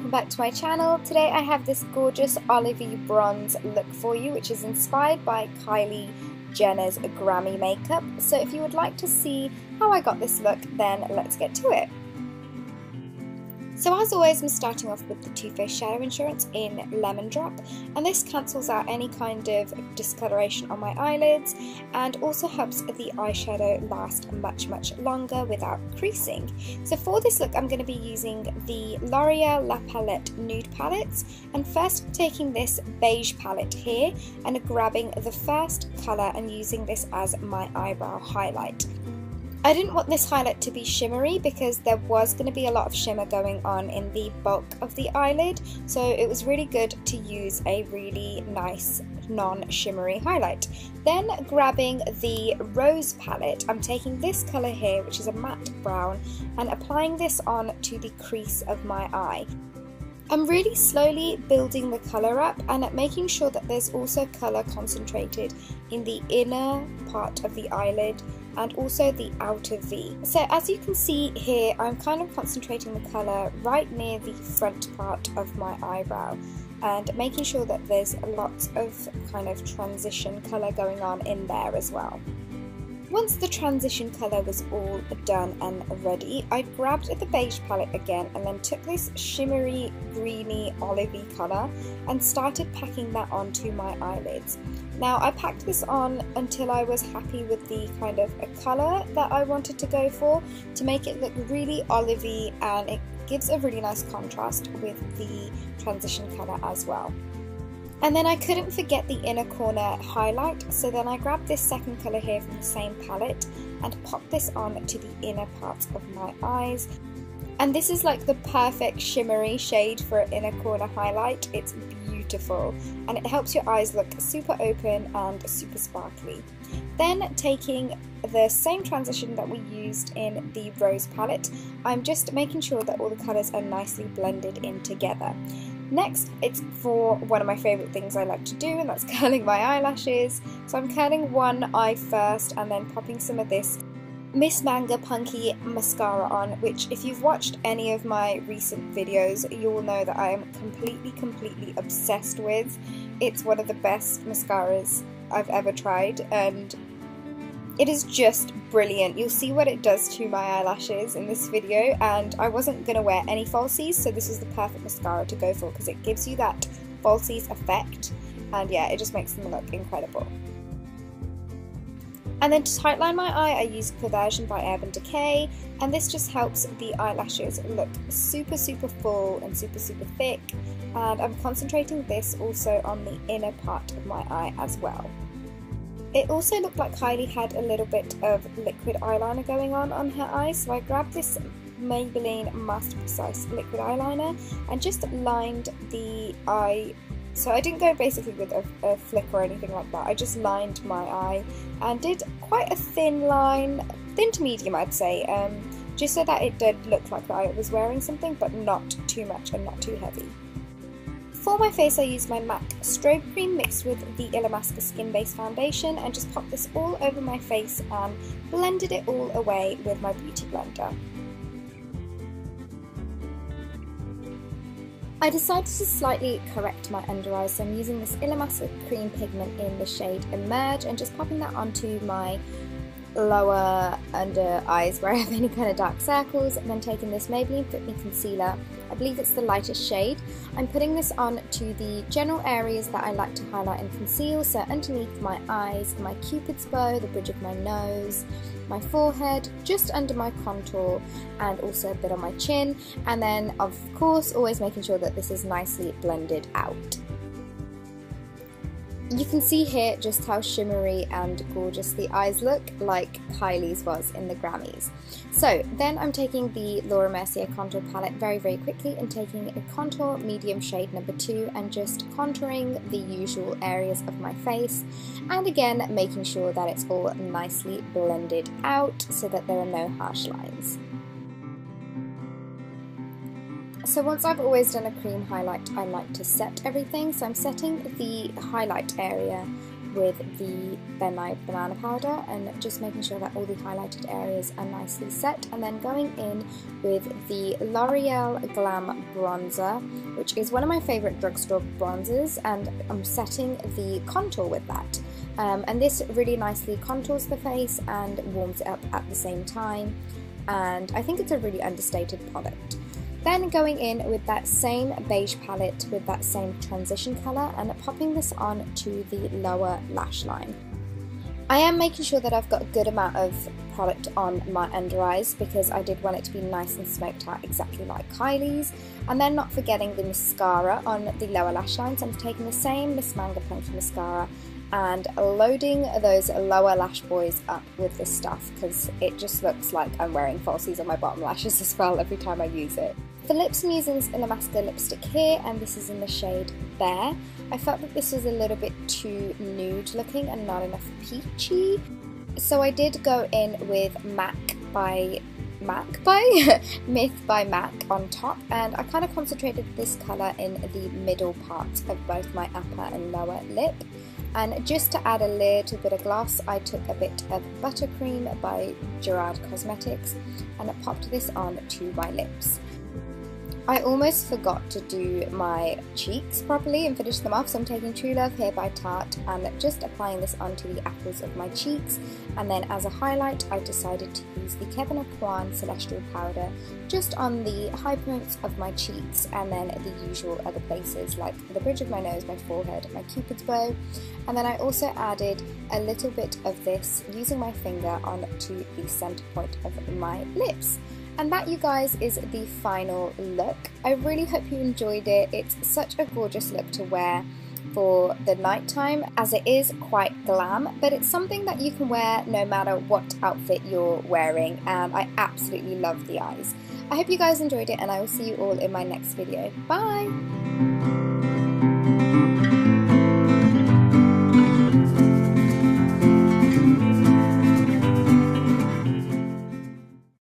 welcome back to my channel. Today I have this gorgeous olivey bronze look for you, which is inspired by Kylie Jenner's Grammy makeup. So if you would like to see how I got this look, then let's get to it. So as always, I'm starting off with the Too Faced Shadow Insurance in Lemon Drop, and this cancels out any kind of discoloration on my eyelids and also helps the eyeshadow last much longer without creasing. So for this look I'm going to be using the L'Oreal La Palette Nude Palettes, and first taking this beige palette here and grabbing the first colour and using this as my eyebrow highlight. I didn't want this highlight to be shimmery because there was going to be a lot of shimmer going on in the bulk of the eyelid, so it was really good to use a really nice non-shimmery highlight. Then grabbing the Rose palette, I'm taking this colour here, which is a matte brown, and applying this on to the crease of my eye. I'm really slowly building the colour up and making sure that there's also colour concentrated in the inner part of the eyelid and also the outer V. So as you can see here, I'm kind of concentrating the colour right near the front part of my eyebrow and making sure that there's lots of kind of transition colour going on in there as well. Once the transition colour was all done and ready, I grabbed the beige palette again and then took this shimmery, greeny, olivey colour and started packing that onto my eyelids. Now I packed this on until I was happy with the kind of a colour that I wanted to go for to make it look really olivey, and it gives a really nice contrast with the transition colour as well. And then I couldn't forget the inner corner highlight, so then I grabbed this second colour here from the same palette and popped this on to the inner parts of my eyes. And this is like the perfect shimmery shade for an inner corner highlight. It's beautiful and it helps your eyes look super open and super sparkly. Then taking the same transition that we used in the Rose palette, I'm just making sure that all the colours are nicely blended in together. Next, it's for one of my favourite things I like to do, and that's curling my eyelashes. So I'm curling one eye first and then popping some of this Miss Manga Punky mascara on, which if you've watched any of my recent videos, you will know that I am completely obsessed with. It's one of the best mascaras I've ever tried, and it is just brilliant. You'll see what it does to my eyelashes in this video, and I wasn't going to wear any falsies, so this is the perfect mascara to go for because it gives you that falsies effect, and yeah, it just makes them look incredible. And then to tightline my eye, I use Conversion by Urban Decay, and this just helps the eyelashes look super full and super thick, and I'm concentrating this also on the inner part of my eye as well. It also looked like Kylie had a little bit of liquid eyeliner going on her eyes, so I grabbed this Maybelline Master Precise liquid eyeliner and just lined the eye. So I didn't go basically with a flick or anything like that, I just lined my eye and did quite a thin line, thin to medium I'd say, just so that it did look like I was wearing something but not too much and not too heavy. For my face I used my MAC Strobe Cream mixed with the Illamasqua Skin Base Foundation and just popped this all over my face and blended it all away with my beauty blender. I decided to slightly correct my under eyes, so I'm using this Illamasqua Cream pigment in the shade Emerge and just popping that onto my lower under eyes where I have any kind of dark circles, and then taking this Maybelline Fit Me Concealer, I believe it's the lightest shade. I'm putting this on to the general areas that I like to highlight and conceal, so underneath my eyes, my cupid's bow, the bridge of my nose, my forehead, just under my contour, and also a bit on my chin, and then of course always making sure that this is nicely blended out. You can see here just how shimmery and gorgeous the eyes look, like Kylie's was in the Grammys. So then I'm taking the Laura Mercier contour palette very quickly and taking a contour medium shade number 2 and just contouring the usual areas of my face, and again making sure that it's all nicely blended out so that there are no harsh lines. So once I've always done a cream highlight, I like to set everything. So I'm setting the highlight area with the Ben Nye banana powder and just making sure that all the highlighted areas are nicely set, and then going in with the L'Oreal Glam bronzer, which is one of my favourite drugstore bronzers, and I'm setting the contour with that. And this really nicely contours the face and warms it up at the same time, and I think it's a really understated product. Then going in with that same beige palette with that same transition colour and popping this on to the lower lash line. I am making sure that I've got a good amount of product on my under eyes because I did want it to be nice and smoked out exactly like Kylie's, and then not forgetting the mascara on the lower lash line. So I'm taking the same Miss Manga Punch mascara and loading those lower lash boys up with this stuff because it just looks like I'm wearing falsies on my bottom lashes as well every time I use it. For lips, I'm using this Illamasqua lipstick here, and this is in the shade Bear. I felt that this was a little bit too nude looking and not enough peachy, so I did go in with Myth by MAC on top, and I kind of concentrated this colour in the middle parts of both my upper and lower lip. And just to add a little bit of gloss, I took a bit of Buttercream by Gerard Cosmetics and I popped this on to my lips. I almost forgot to do my cheeks properly and finish them off, so I'm taking True Love here by Tarte and just applying this onto the apples of my cheeks, and then as a highlight I decided to use the Kevyn Aucoin Celestial Powder just on the high points of my cheeks, and then the usual other places like the bridge of my nose, my forehead, my cupid's bow, and then I also added a little bit of this using my finger onto the centre point of my lips. And that, you guys, is the final look. I really hope you enjoyed it. It's such a gorgeous look to wear for the nighttime, as it is quite glam, but it's something that you can wear no matter what outfit you're wearing, and I absolutely love the eyes. I hope you guys enjoyed it, and I will see you all in my next video. Bye!